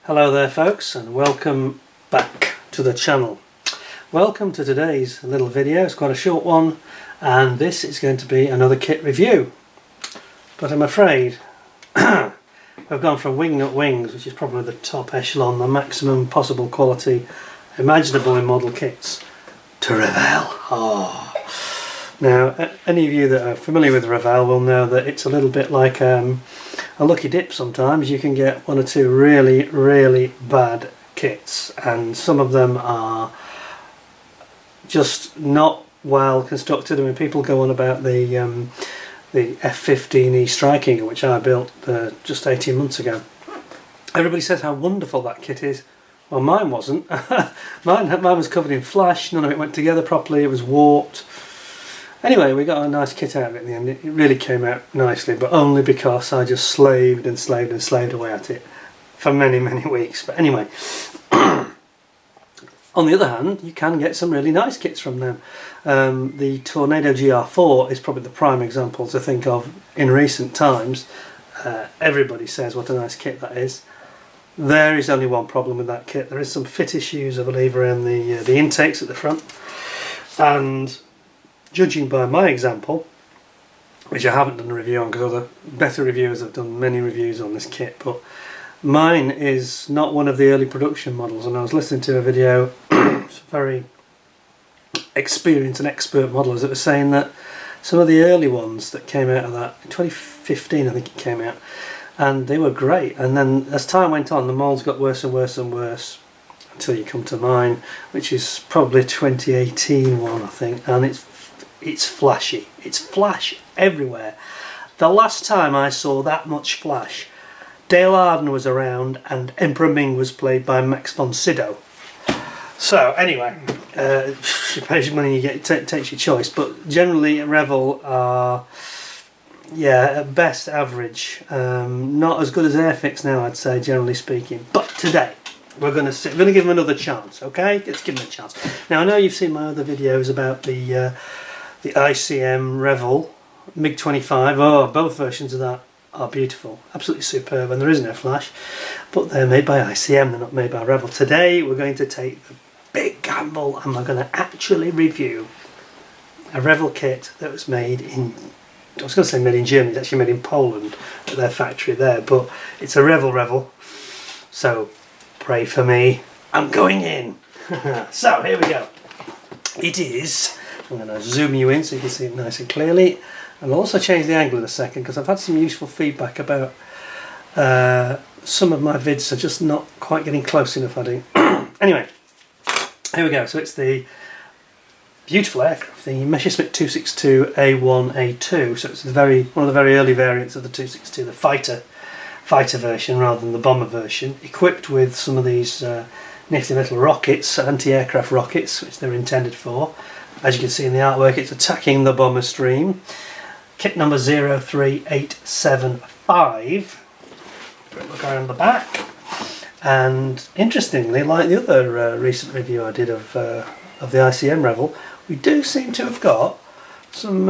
Hello there folks, and welcome back to the channel. Welcome to today's little video. It's quite a short one, and this is going to be another kit review. But I'm afraid I've gone from Wingnut Wings, which is probably the top echelon, the maximum possible quality imaginable in model kits, to Revell. Now, any of you that are familiar with Revell will know that it's a little bit like a lucky dip sometimes. You can get one or two really bad kits, and some of them are just not well constructed. I mean, people go on about the F15E Striking, which I built just 18 months ago. Everybody says how wonderful that kit is. Well, mine wasn't. mine was covered in flash, none of it went together properly, it was warped. Anyway, we got a nice kit out of it in the end. It really came out nicely, but only because I just slaved away at it for many weeks. But anyway, on the other hand, you can get some really nice kits from them. The Tornado GR4 is probably the prime example to think of in recent times. Everybody says what a nice kit that is. There is only one problem with that kit. There is some fit issues, I believe, around the intakes at the front, and judging by my example, which I haven't done a review on because other better reviewers have done many reviews on this kit, but mine is not one of the early production models. And I was listening to a video, very experienced and expert modelers that were saying that some of the early ones that came out of that, in 2015 I think it came out, and they were great. And then as time went on, the molds got worse and worse and worse, until you come to mine, which is probably 2018 one, I think, and it's flashy. It's flash everywhere. The last time I saw that much flash, Dale Arden was around and Emperor Ming was played by Max von Sydow. So anyway, you pay your money, you get takes your choice. But generally, Revell are, at best average. Not as good as Airfix now, I'd say, generally speaking. But today, we're going to give them another chance. Okay, let's give them a chance. Now I know you've seen my other videos about the ICM Revell MiG-25. Oh, both versions of that are beautiful, absolutely superb, and there is no flash, but they're made by ICM, they're not made by Revell. Today we're going to take the big gamble and we're going to actually review a Revell kit that was made in, I was going to say made in Germany, it's actually made in Poland at their factory there, but it's a Revell, so pray for me, I'm going in. So here we go. It is, I'm going to zoom you in so you can see it nice and clearly, and I'll also change the angle in a second because I've had some useful feedback about some of my vids are just not quite getting close enough, I think. Anyway, here we go. So it's the beautiful aircraft, the Me262 A1 A2. So it's one of the very early variants of the 262, the fighter version rather than the bomber version, equipped with some of these nifty little rockets, anti-aircraft rockets, which they're intended for. As you can see in the artwork, it's attacking the bomber stream. Kit number 03875. Look around the back. And interestingly, like the other recent review I did of the ICM Revell, we do seem to have got some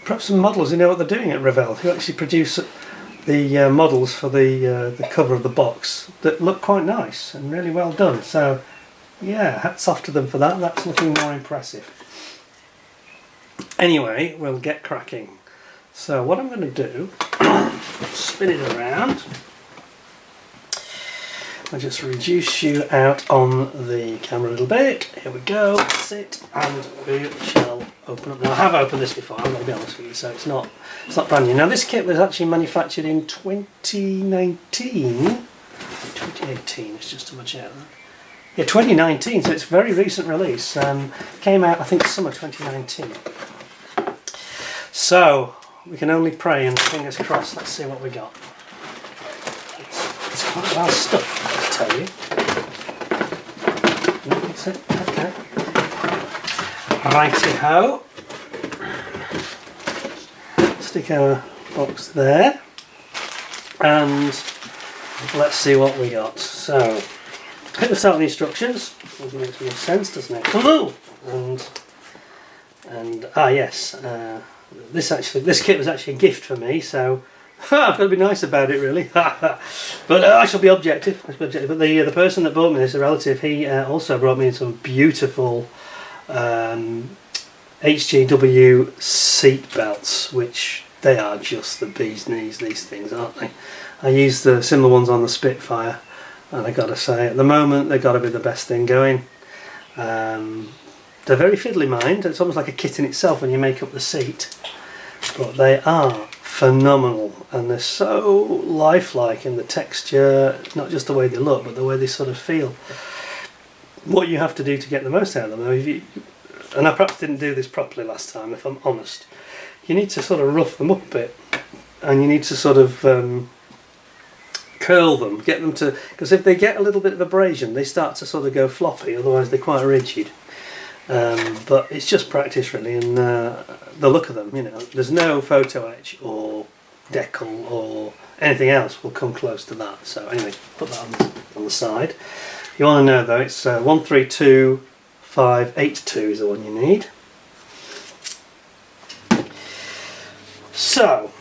perhaps some models who know what they're doing at Revell, who actually produce the models for the cover of the box that look quite nice and really well done. So yeah, hats off to them for that. That's looking more impressive. Anyway, we'll get cracking. So what I'm going to do, spin it around. I'll just reduce you out on the camera a little bit. Here we go, that's it, and we shall open up. Now I have opened this before, I'm going to be honest with you, so it's not brand new. Now this kit was actually manufactured in 2019, 2018, it's just too much out there. Yeah, 2019, so it's a very recent release. Came out, I think, summer 2019. So we can only pray and fingers crossed. Let's see what we got. It's quite a lot of stuff, I'll tell you. That's it. Okay. Righty-ho. Stick our box there, and let's see what we got. So, pick this out of the instructions. It makes more sense, doesn't it? Ooh! And yes, this kit was actually a gift for me, so I've got to be nice about it, really. But I shall be objective. But the person that bought me this, a relative, he also brought me some beautiful Htw Seatbelts, which they are just the bee's knees, these things, aren't they? I used the similar ones on the Spitfire, and I got to say, at the moment, they've got to be the best thing going. They're very fiddly, mind. It's almost like a kit in itself when you make up the seat. But they are phenomenal, and they're so lifelike in the texture, not just the way they look, but the way they sort of feel. What you have to do to get the most out of them, and I perhaps didn't do this properly last time, if I'm honest, you need to sort of rough them up a bit, and you need to sort of curl them, get them to, because if they get a little bit of abrasion, they start to sort of go floppy, otherwise they're quite rigid. But it's just practice, really, and the look of them, you know, there's no photo etch or decal or anything else will come close to that. So anyway, put that on the side. You want to know though, it's 132 582 is the one you need. So,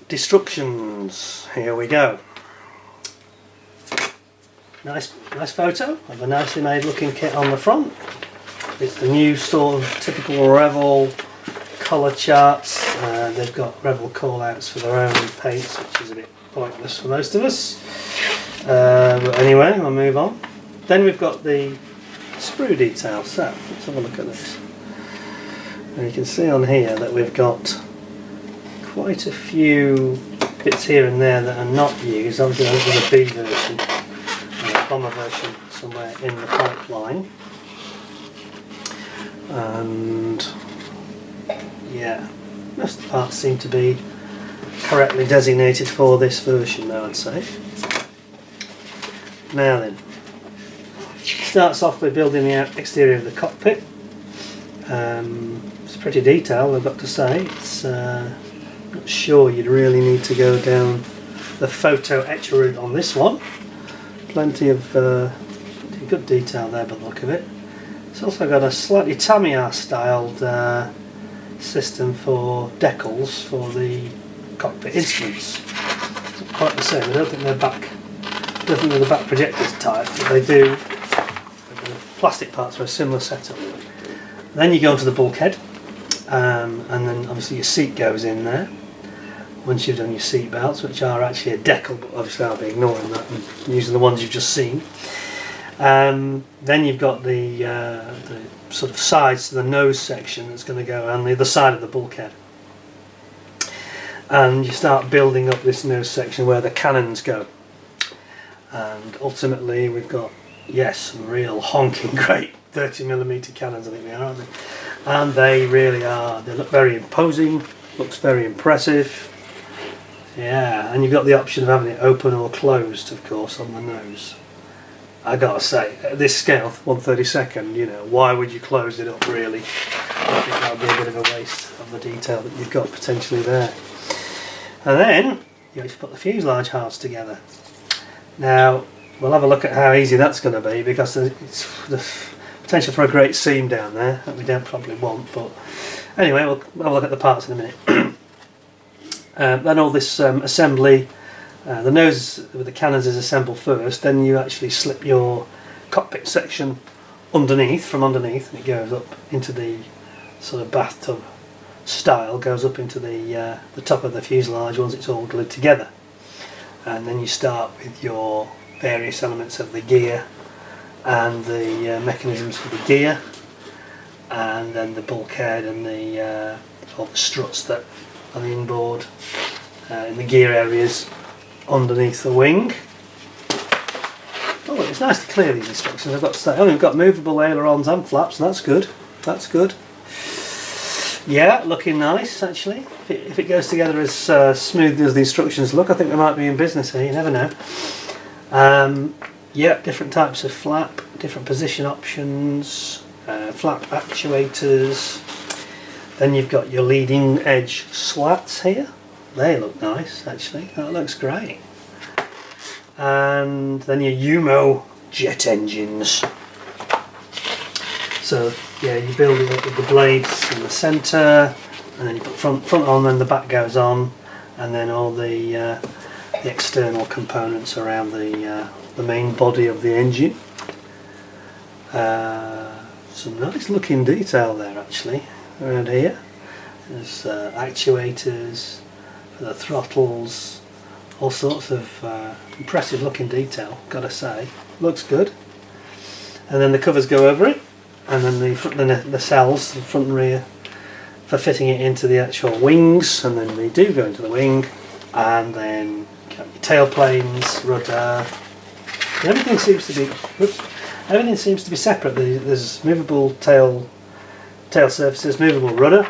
destructions, here we go. Nice photo of a nicely made looking kit on the front. It's the new sort of typical Revell colour charts. They've got Revell call-outs for their own paints, which is a bit pointless for most of us. But anyway, I'll move on. Then we've got the Sprue Detail Set. Let's have a look at this. And you can see on here that we've got quite a few bits here and there that are not used. Obviously there's a B version and a bomber version somewhere in the pipeline. And yeah, most of the parts seem to be correctly designated for this version now, I'd say. Now then, starts off with building the exterior of the cockpit. It's pretty detailed, I've got to say. It's not sure you'd really need to go down the photo etch route on this one. Plenty of good detail there by the look of it. It's also got a slightly Tamiya styled system for decals for the cockpit instruments. It's not quite the same. I don't think they're back projectors type, but they do. The plastic parts are a similar setup. Then you go onto the bulkhead, and then obviously your seat goes in there. Once you've done your seat belts, which are actually a decal, but obviously I'll be ignoring that and using the ones you've just seen. Then you've got the sort of sides to the nose section that's going to go on the other side of the bulkhead. And you start building up this nose section where the cannons go. And ultimately we've got, yes, some real honking great 30mm cannons, I think they are, aren't they? And they really are. They look very imposing, looks very impressive. Yeah, and you've got the option of having it open or closed, of course, on the nose. I gotta say, at this scale, 1/32, you know, why would you close it up, really? I think that would be a bit of a waste of the detail that you've got potentially there. And then you have to put the fuselage halves together. Now, we'll have a look at how easy that's going to be, because it's the potential for a great seam down there that we don't probably want. But anyway, we'll have a look at the parts in a minute. Then all this assembly. The nose with the cannons is assembled first, then you actually slip your cockpit section underneath, from underneath, and it goes up into the sort of bathtub style, goes up into the top of the fuselage once it's all glued together. And then you start with your various elements of the gear and the mechanisms for the gear, and then the bulkhead and all the struts that are the inboard in the gear areas underneath the wing. Oh, it's nice to clear these instructions, I've got to say. Oh, we've got movable ailerons and flaps, and that's good. That's good. Yeah, looking nice actually. If it goes together as smoothly as the instructions look, I think we might be in business here, you never know. Yeah, different types of flap, different position options, flap actuators. Then you've got your leading edge slats here. They look nice actually, that looks great. And then your UMO jet engines. So yeah, you build it up with the blades in the centre, and then you put front on, then the back goes on, and then all the external components around the main body of the engine. Some nice looking detail there actually around here. There's actuators for the throttles, all sorts of impressive looking detail, gotta say. Looks good. And then the covers go over it, and then the cells, the front and rear, for fitting it into the actual wings, and then they do go into the wing, and then you got your tail planes, rudder. Everything seems to be separate. There's movable tail surfaces, movable rudder.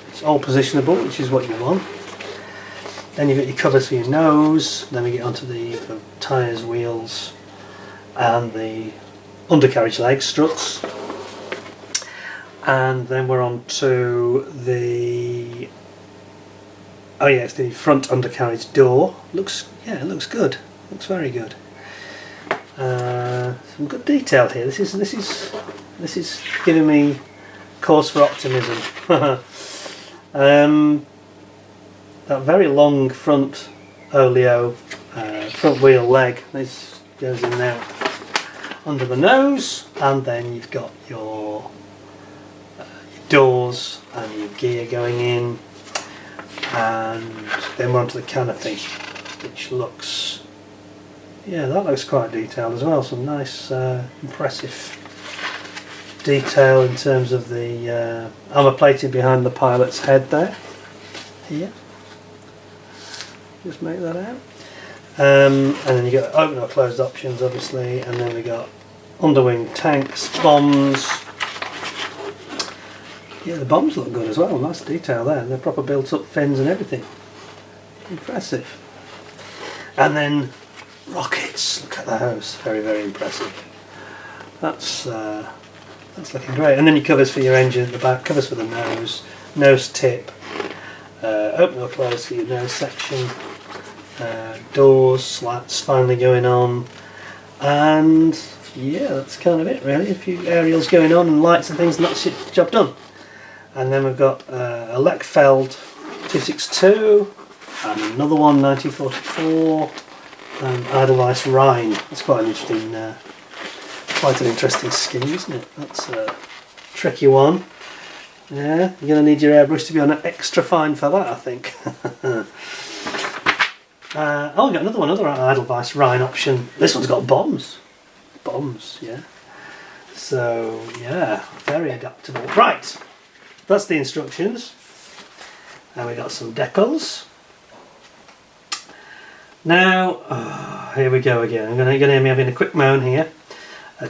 It's all positionable, which is what you want. Then you've got your covers for your nose. Then we get onto the tyres, wheels, and the undercarriage legs, struts. And then we're on to the it's the front undercarriage door. It looks good. Looks very good. Some good detail here. This is giving me cause for optimism. That very long front oleo front wheel leg. This goes in there under the nose, and then you've got your doors and your gear going in, and then we're onto the canopy, which looks, that looks quite detailed as well. Some nice impressive detail in terms of the armour plating behind the pilot's head there. Here, just make that out. And then you got open or closed options obviously, and then we got underwing tanks, bombs. Yeah, the bombs look good as well, nice detail there. They're proper built up fins and everything. Impressive. And then rockets, look at those, very, very impressive. That's looking great. And then your covers for your engine at the back, covers for the nose tip, open or close for your nose section, doors, slats finally going on, and that's kind of it really. A few aerials going on and lights and things, and that's it, job done. And then we've got a Revell 262 and another one 1944 and Edelweiss Rhine. That's quite an interesting scheme, isn't it? That's a tricky one. Yeah, you're going to need your airbrush to be on extra fine for that, I think. We've got another Edelweiss Rhine option. This one's got bombs. Yeah. So, very adaptable. Right, that's the instructions. And we got some decals. Now, here we go again. You're going to hear me having a quick moan here.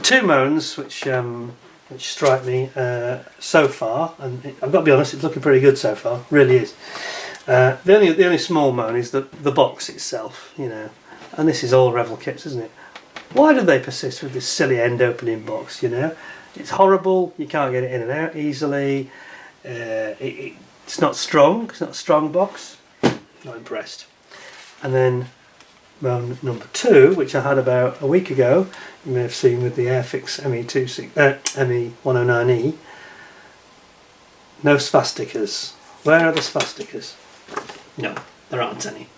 Two moans which strike me so far, and I've got to be honest, it's looking pretty good so far, really is. The only small moan is the box itself, and this is all Revell kits, isn't it? Why do they persist with this silly end opening box, It's horrible, you can't get it in and out easily, it's not strong, it's not a strong box, not impressed. And then moan number 2, which I had about a week ago, you may have seen with the Airfix ME109E, no swastikas. Where are the swastikas? No, there aren't any.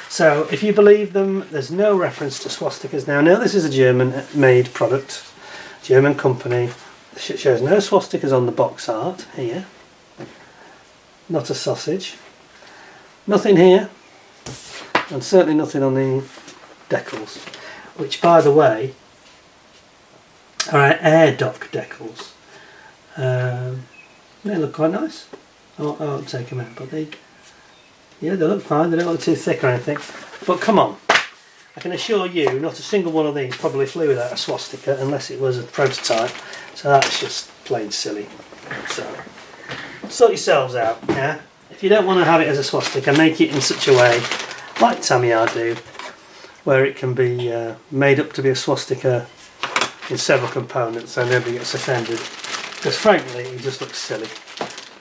So if you believe them, there's no reference to swastikas. Now, I know this is a German-made product, German company. It shows no swastikas on the box art here. Not a sausage. Nothing here. And certainly nothing on the decals, which, by the way, are air dock decals. They look quite nice. I won't take them out, but they look fine. They don't look too thick or anything. But come on, I can assure you, not a single one of these probably flew without a swastika unless it was a prototype. So that's just plain silly. So sort yourselves out. Yeah. If you don't want to have it as a swastika, make it in such a way, like Tamiya do, where it can be made up to be a swastika in several components so nobody gets offended. Because frankly, it just looks silly.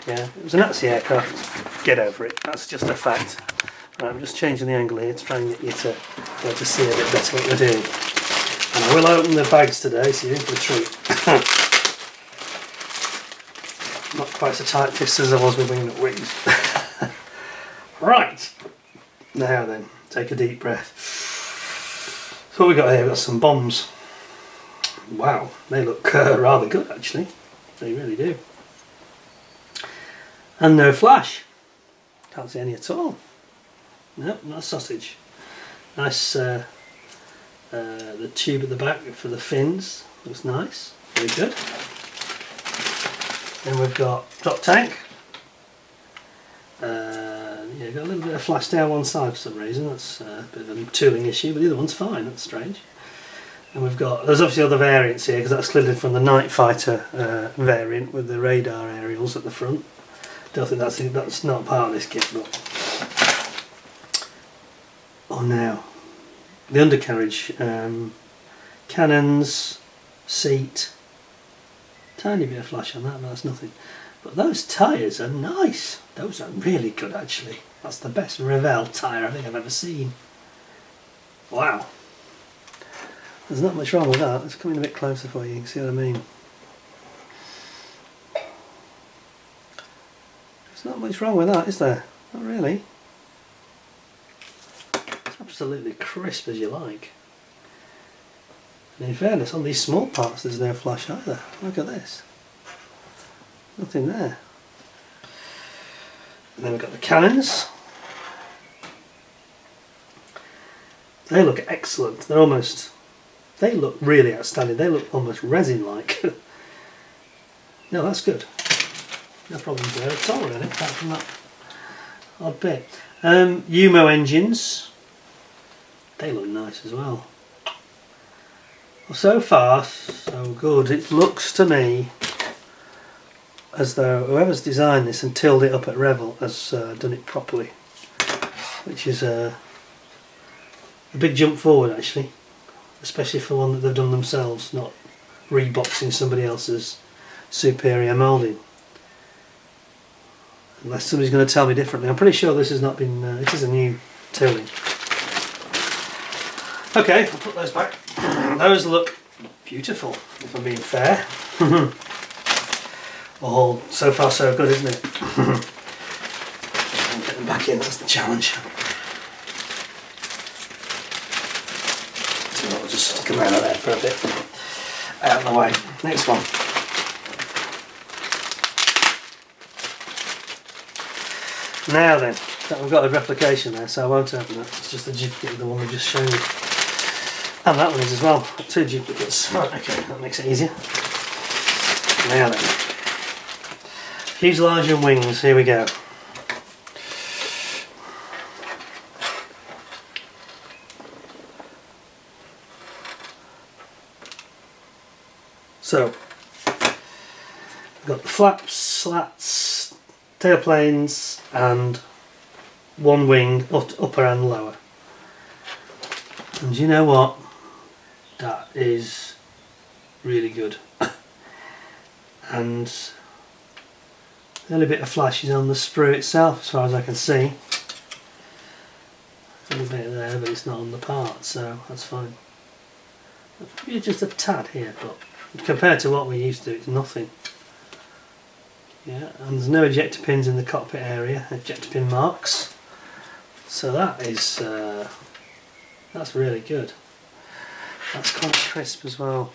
Yeah, it was a Nazi aircraft. Get over it. That's just a fact. Right, I'm just changing the angle here to try and get you to be able to see a bit better what we're doing. And I will open the bags today, so you're in for a treat. Not quite so tight fist as I was with wing nut wings. Right. Now then, take a deep breath. So what we got here, we've got some bombs. Wow, they look rather good actually. They really do. And no flash. Can't see any at all. Nope, not a sausage. Nice, the tube at the back for the fins. Looks nice. Very good. Then we've got drop tank. Yeah, got a little bit of flash down one side for some reason. That's a bit of a tooling issue, but the other one's fine. That's strange. And we've got, there's obviously other variants here because that's slid from the Night Fighter variant with the radar aerials at the front. Don't think that's not part of this kit, but oh, now the undercarriage, cannons, seat, tiny bit of flash on that, but that's nothing. But those tyres are nice. Those are really good actually. That's the best Revell tyre I think I've ever seen. Wow. There's not much wrong with that. Let's come in a bit closer for you can see what I mean. There's not much wrong with that, is there? Not really. It's absolutely crisp as you like. And in fairness, on these small parts there's no flash either. Look at this. Nothing there. And then we've got the cannons. They look excellent. They look really outstanding. They look almost resin-like. No, that's good. No problems there at all really, apart from that odd bit. Umo engines. They look nice as well. Well, so far, so good. It looks to me as though whoever's designed this and tilled it up at Revell has done it properly, which is a big jump forward actually, especially for one that they've done themselves, not reboxing somebody else's superior moulding. Unless somebody's going to tell me differently. I'm pretty sure this has not been, this is a new tooling. Okay, I'll put those back. Those look beautiful, if I'm being fair. Oh, so far so good, isn't it? Get them back in, that's the challenge. So I'll just stick them out of there for a bit. Out of the way. Next one. Now then, we've got a replication there, so I won't open that. It's just the duplicate of the one we just showed you. And that one is as well. 2 duplicates. Right, okay, that makes it easier. Now then. Fuselage and wings, here we go. So, we've got the flaps, slats, tailplanes, and one wing, upper and lower. And you know what? That is really good. And the only bit of flash is on the sprue itself, as far as I can see. There's a bit there, but it's not on the part, so that's fine. Maybe just a tad here, but compared to what we used to, it's nothing. Yeah, and there's no ejector pins in the cockpit area, ejector pin marks. So that is, that's really good. That's quite crisp as well.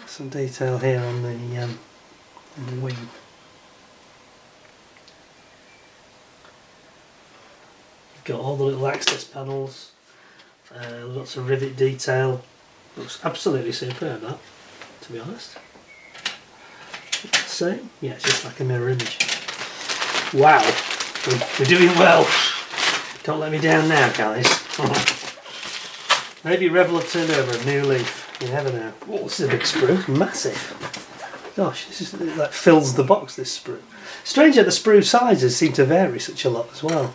Some detail here on the wing. You've got all the little access panels, lots of rivet detail. Looks absolutely superb, that, to be honest. Same? Yeah, it's just like a mirror image. Wow, we're doing well. Don't let me down now, guys. Maybe Revell have turned over a new leaf. You never know. Oh, this is a big sprue. It's massive. Gosh, this is like fills the box, this sprue. Strange that the sprue sizes seem to vary such a lot as well.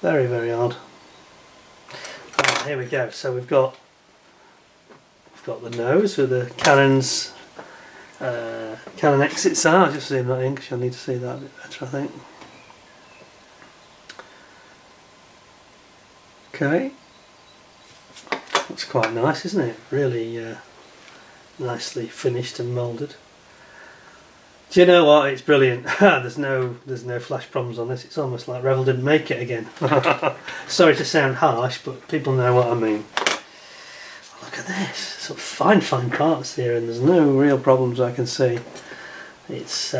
Very, very odd. Right, here we go. So we've got the nose with the cannons. Cannon exits are. I'll just zoom that in because you'll need to see that a bit better, I think. Okay. That's quite nice, isn't it? Really nicely finished and moulded. Do you know what? It's brilliant. there's no flash problems on this. It's almost like Revell didn't make it again. Sorry to sound harsh, but people know what I mean. Look at this. Some fine parts here, and there's no real problems I can see. It's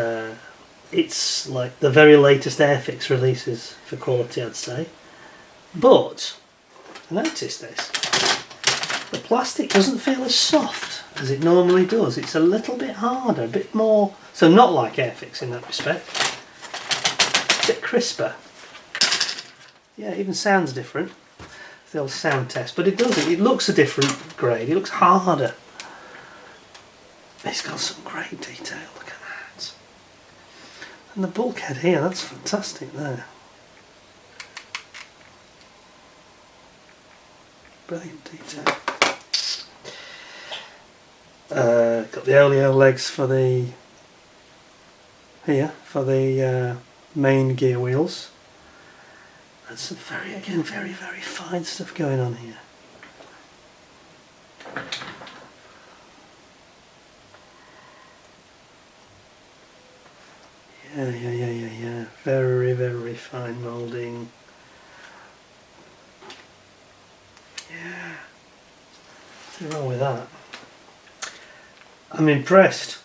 like the very latest Airfix releases for quality, I'd say. But notice this. The plastic doesn't feel as soft as it normally does. It's a little bit harder, a bit more. So not like Airfix in that respect. A bit crisper. Yeah, it even sounds different. It's the old sound test, but it doesn't. It looks a different grade. It looks harder. It's got some great detail. Look at that. And the bulkhead here, that's fantastic there. Brilliant detail. Got the oleo legs for the main gear wheels. And some very fine stuff going on here. Yeah. Very fine moulding. Yeah. Nothing wrong with that. I'm impressed.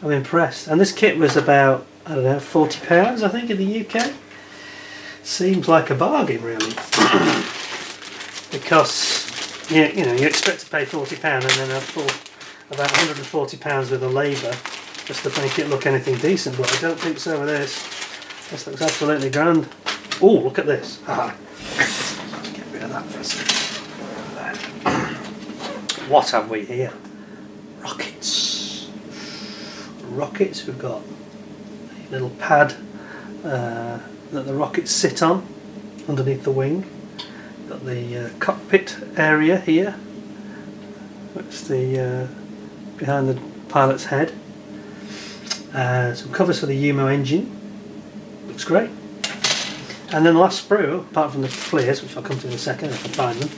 And this kit was about, I don't know, £40 I think in the UK. Seems like a bargain really. Because you know, you expect to pay £40 and then about £140 with the labour just to make it look anything decent, but I don't think so with this. This looks absolutely grand. Oh, look at this. Get rid of that for a second. What have we here? Rockets. We've got a little pad that the rockets sit on underneath the wing. Got the cockpit area here. That's the behind the pilot's head. Some covers for the UMO engine. Looks great. And then the last sprue, apart from the flares, which I'll come to in a second if I find them.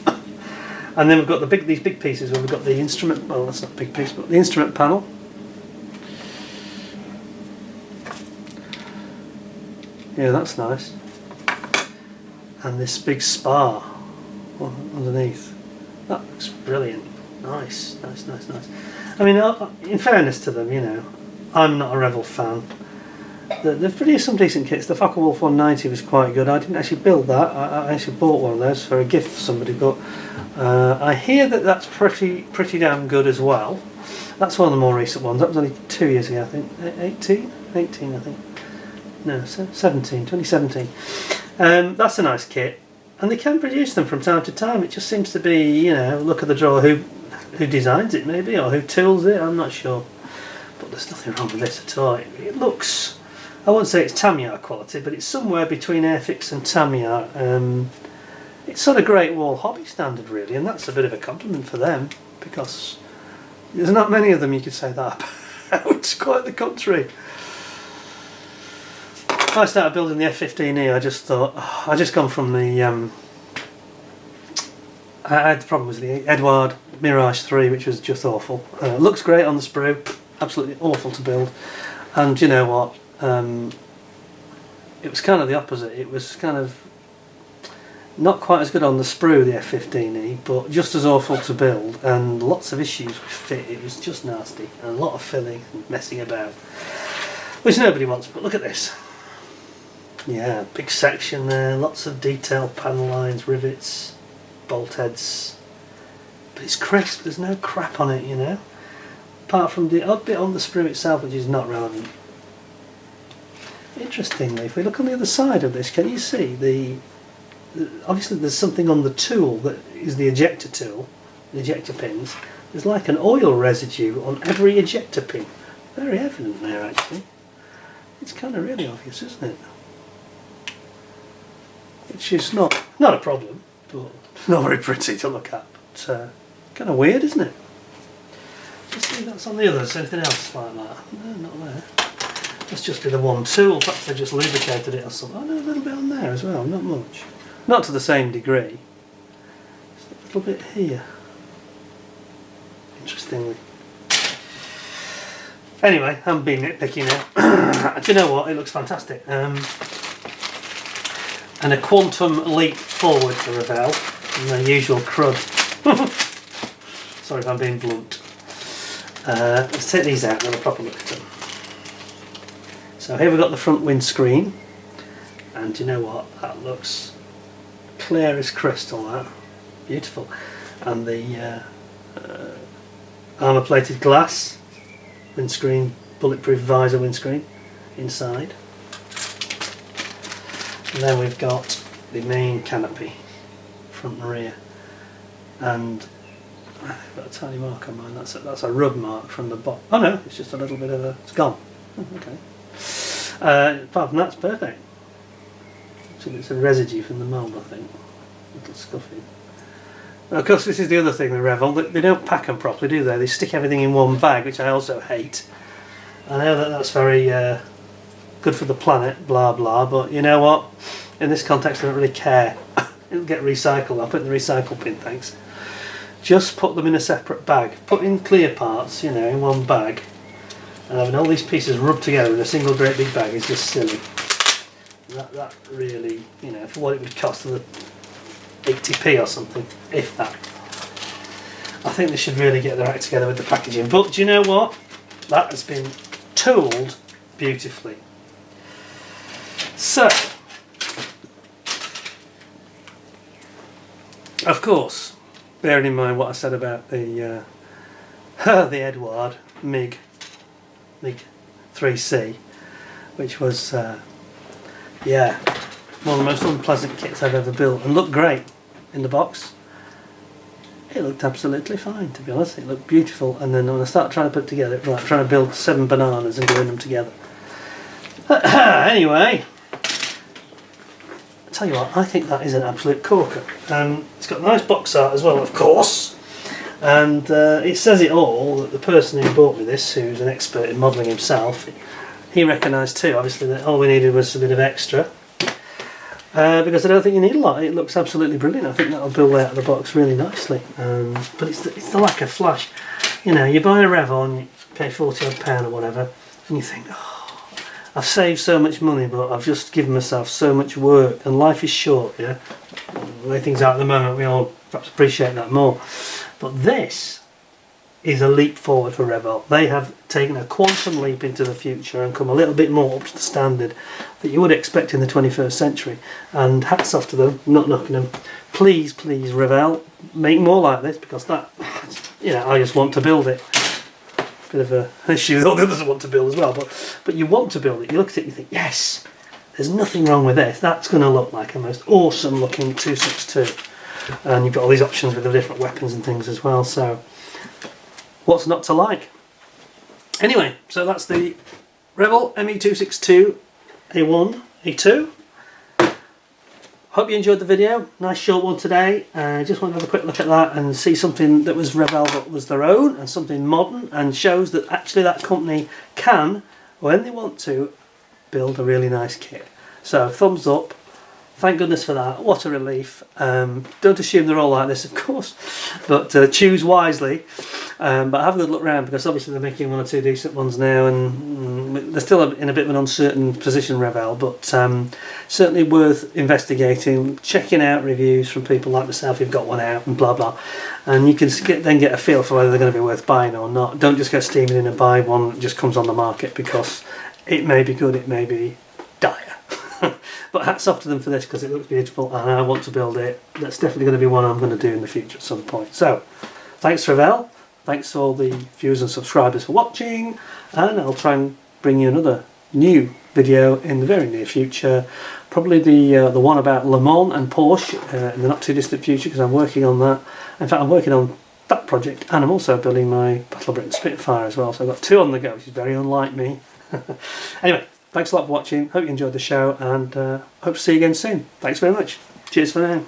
And then we've got these big pieces where we've got the instrument, well that's not a big piece, but the instrument panel. Yeah, that's nice. And this big spar underneath. That looks brilliant. Nice. I mean, in fairness to them, you know, I'm not a Revell fan. They've produced some decent kits. The Focke-Wulf 190 was quite good. I didn't actually build that. I actually bought one of those for a gift for somebody, but I hear that that's pretty damn good as well. That's one of the more recent ones. That was only 2 years ago, I think. 18 I think. No, 2017. That's a nice kit, and they can produce them from time to time. It just seems to be, you know, look at the drawer, who designs it maybe, or who tools it, I'm not sure. But there's nothing wrong with this at all. It looks, I won't say it's Tamiya quality, but it's somewhere between Airfix and Tamiya. It's sort of Great Wall hobby standard really, and that's a bit of a compliment for them, because there's not many of them you could say that about. It's quite the contrary. When I started building the F15E, I just thought, I just gone from the I had the problem with the Edward Mirage 3, which was just awful. Looks great on the sprue, absolutely awful to build. And you know what, it was kind of the opposite. It was kind of not quite as good on the sprue, the F15E, but just as awful to build, and lots of issues with fit. It was just nasty, and a lot of filling and messing about, which nobody wants. But look at this. Yeah, big section there, lots of detailed panel lines, rivets, bolt heads. But it's crisp, there's no crap on it, you know. Apart from the odd bit on the sprue itself, which is not relevant. Interestingly, if we look on the other side of this, can you see obviously there's something on the tool that is the ejector tool, the ejector pins. There's like an oil residue on every ejector pin. Very evident there actually. It's kind of really obvious, isn't it? Which is not a problem, but not very pretty to look at. But kind of weird, isn't it? Just see that's on the other. Is anything else like that? No, not there. Must just be the one tool. Perhaps they just lubricated it or something. Oh no, a little bit on there as well. Not much. Not to the same degree. Just a little bit here. Interestingly. Anyway, I'm being nitpicky now. Do you know what? It looks fantastic. And a quantum leap forward for Revell from their usual crud. Sorry if I'm being blunt. Let's take these out and have a proper look at them. So here we've got the front windscreen, and do you know what? That looks clear as crystal, that. Beautiful. And the armour plated glass windscreen, bulletproof visor windscreen inside. And then we've got the main canopy, front and rear. And I've got a tiny mark on mine, that's a rub mark from the bottom. Oh no, it's just a little bit of a, it's gone. Oh, okay. Apart from that, it's perfect. So it's a residue from the mould, I think. A little scuffing. Of course, this is the other thing, the Revell, they don't pack them properly, do they? They stick everything in one bag, which I also hate. I know that that's very good for the planet, blah blah, but you know what? In this context, I don't really care. It'll get recycled. I'll put it in the recycle bin, thanks. Just put them in a separate bag. Put in clear parts, you know, in one bag. And having all these pieces rubbed together in a single great big bag is just silly. That really, you know, for what it would cost them 80p or something, if that. I think they should really get their act together with the packaging. But do you know what? That has been tooled beautifully. So, of course, bearing in mind what I said about the the Edward MiG 3C, which was yeah, one of the most unpleasant kits I've ever built, and looked great in the box. It looked absolutely fine, to be honest. It looked beautiful, and then when I started trying to put it together, it was like trying to build 7 bananas and gluing them together. Anyway, I tell you what, I think that is an absolute corker. It's got nice box art as well, of course, and it says it all that the person who bought me this, who's an expert in modelling himself, he recognised too, obviously, that all we needed was a bit of extra. Because I don't think you need a lot. It looks absolutely brilliant. I think that'll build out of the box really nicely. But it's the lack of flash. You know, you buy a Revell and you pay £40 or whatever, and you think, oh, I've saved so much money, but I've just given myself so much work, and life is short, yeah? The way things are at the moment, we all perhaps appreciate that more. But this is a leap forward for Revell. They have taken a quantum leap into the future and come a little bit more up to the standard that you would expect in the 21st century. And hats off to them, I'm not knocking them. Please, please, Revell, make more like this, because that, you know, I just want to build it. Bit of an issue with all the others want to build as well, but you want to build it. You look at it, you think, yes, there's nothing wrong with this. That's going to look like a most awesome looking 262. And you've got all these options with the different weapons and things as well, so what's not to like? Anyway, so that's the Revell Me262 A1, A2. Hope you enjoyed the video. Nice short one today. Just want to have a quick look at that and see something that was Revell that was their own, and something modern, and shows that actually that company can, when they want to, build a really nice kit. So thumbs up. Thank goodness for that. What a relief. Don't assume they're all like this, of course, but choose wisely. But have a good look around, because obviously they're making 1 or 2 decent ones now, and they're still in a bit of an uncertain position, Revell, but certainly worth investigating, checking out reviews from people like myself who've got one out, and blah blah, and you can then get a feel for whether they're going to be worth buying or not. Don't just go steaming in and buy one that just comes on the market, because it may be good, it may be dire. But hats off to them for this, because it looks beautiful and I want to build it. That's definitely going to be one I'm going to do in the future at some point. So, thanks Revell, thanks to all the viewers and subscribers for watching, and I'll try and bring you another new video in the very near future. Probably the one about Le Mans and Porsche in the not too distant future, because I'm working on that. In fact, I'm working on that project, and I'm also building my Battle of Britain Spitfire as well, so I've got 2 on the go, which is very unlike me. Anyway, thanks a lot for watching, hope you enjoyed the show, and hope to see you again soon. Thanks very much. Cheers for now.